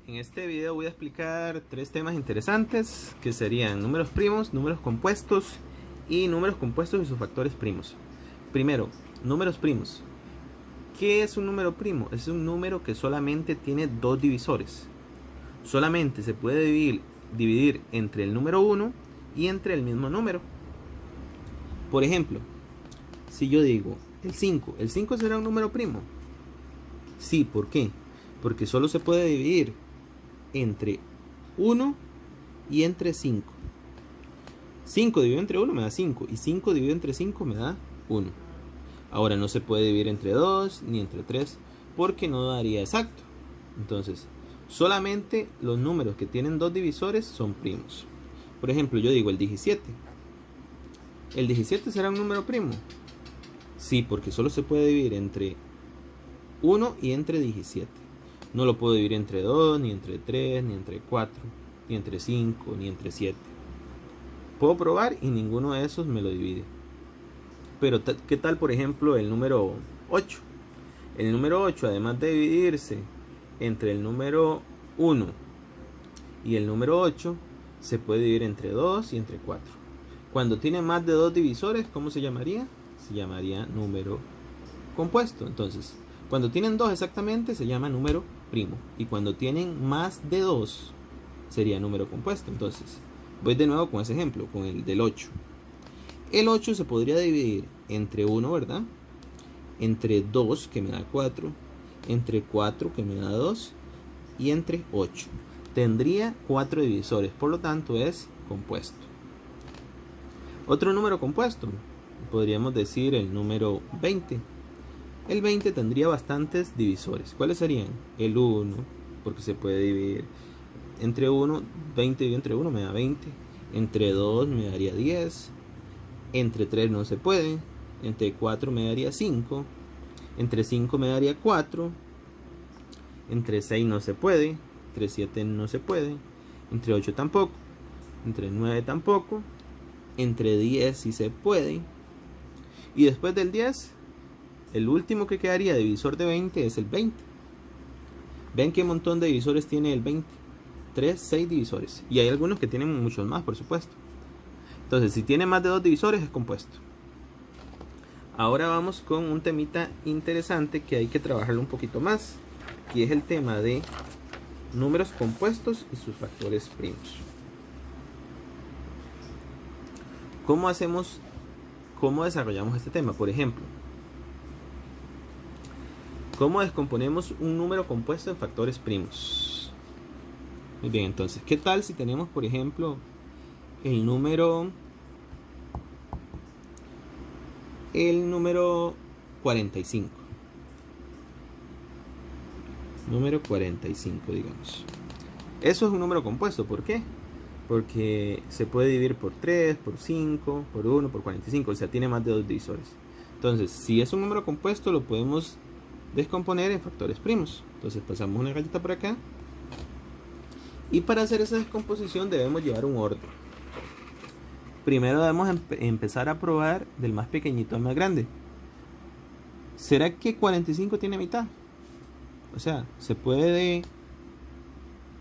En este video voy a explicar tres temas interesantes que serían números primos, números compuestos y números compuestos y sus factores primos. Primero, números primos. ¿Qué es un número primo? Es un número que solamente tiene dos divisores. Solamente se puede dividir entre el número 1 y entre el mismo número. Por ejemplo, si yo digo el 5 será un número primo. Sí, ¿por qué? Porque solo se puede dividir entre 1 y entre 5. 5 dividido entre 1 me da 5 y 5 dividido entre 5 me da 1. Ahora no se puede dividir entre 2 ni entre 3 porque no daría exacto. Entonces, solamente los números que tienen dos divisores son primos. Por ejemplo, yo digo el 17. ¿El 17 será un número primo? Sí, porque solo se puede dividir entre 1 y entre 17. No lo puedo dividir entre 2, ni entre 3, ni entre 4, ni entre 5, ni entre 7. Puedo probar y ninguno de esos me lo divide. Pero ¿qué tal, por ejemplo, el número 8? El número 8, además de dividirse entre el número 1 y el número 8, se puede dividir entre 2 y entre 4. Cuando tiene más de dos divisores, ¿cómo se llamaría? Se llamaría número compuesto. Entonces, cuando tienen 2 exactamente, se llama número primo. Y cuando tienen más de 2, sería número compuesto. Entonces, voy de nuevo con ese ejemplo, con el del 8. El 8 se podría dividir entre 1, ¿verdad? Entre 2, que me da 4. Entre 4, que me da 2. Y entre 8. Tendría 4 divisores, por lo tanto es compuesto. Otro número compuesto, podríamos decir el número 20. El 20 tendría bastantes divisores. ¿Cuáles serían? El 1, porque se puede dividir entre 1, 20 dividido entre 1 me da 20. Entre 2 me daría 10. Entre 3 no se puede. Entre 4 me daría 5. Entre 5 me daría 4. Entre 6 no se puede. Entre 7 no se puede. Entre 8 tampoco. Entre 9 tampoco. Entre 10 sí se puede. Y después del 10, el último que quedaría divisor de 20 es el 20. Ven qué montón de divisores tiene el 20. 6 divisores. Y hay algunos que tienen muchos más, por supuesto. Entonces, si tiene más de 2 divisores, es compuesto. Ahora vamos con un temita interesante que hay que trabajarlo un poquito más, que es el tema de números compuestos y sus factores primos. ¿Cómo desarrollamos este tema? Por ejemplo, ¿cómo descomponemos un número compuesto en factores primos? Muy bien, entonces, ¿qué tal si tenemos, por ejemplo, el número 45? Número 45, digamos. Eso es un número compuesto, ¿por qué? Porque se puede dividir por 3, por 5, por 1, por 45, o sea, tiene más de 2 divisores. Entonces, si es un número compuesto, lo podemos descomponer en factores primos. Entonces, pasamos una rayita por acá. Y para hacer esa descomposición debemos llevar un orden. Primero debemos empezar a probar del más pequeñito al más grande. ¿Será que 45 tiene mitad? O sea, ¿se puede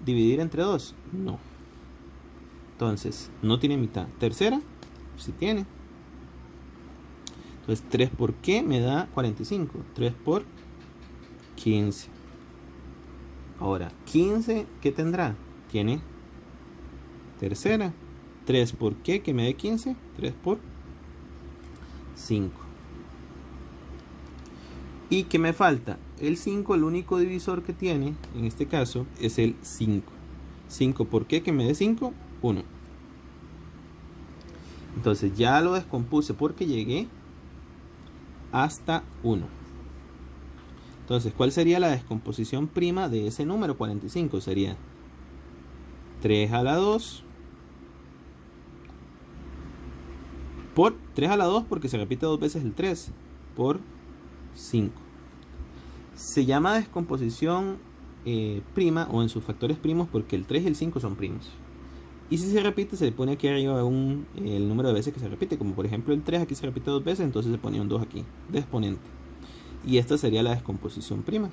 dividir entre 2? No. Entonces, no tiene mitad. Tercera, sí tiene. Entonces, 3 por qué me da 45. 3 por 15. Ahora, 15, ¿qué tendrá? Tiene tercera. 3 por qué que me dé 15. 3 por 5. ¿Y qué me falta? El 5, el único divisor que tiene, en este caso, es el 5. 5 por qué que me dé 5. 1. Entonces ya lo descompuse porque llegué hasta 1. Entonces, ¿cuál sería la descomposición prima de ese número 45? Sería 3 a la 2 por 3 a la 2 porque se repite 2 veces el 3 por 5. Se llama descomposición prima o en sus factores primos porque el 3 y el 5 son primos. Y si se repite, se le pone aquí arriba el número de veces que se repite. Como por ejemplo el 3 aquí se repite 2 veces, entonces se pone un 2 aquí de exponente. Y esta sería la descomposición prima.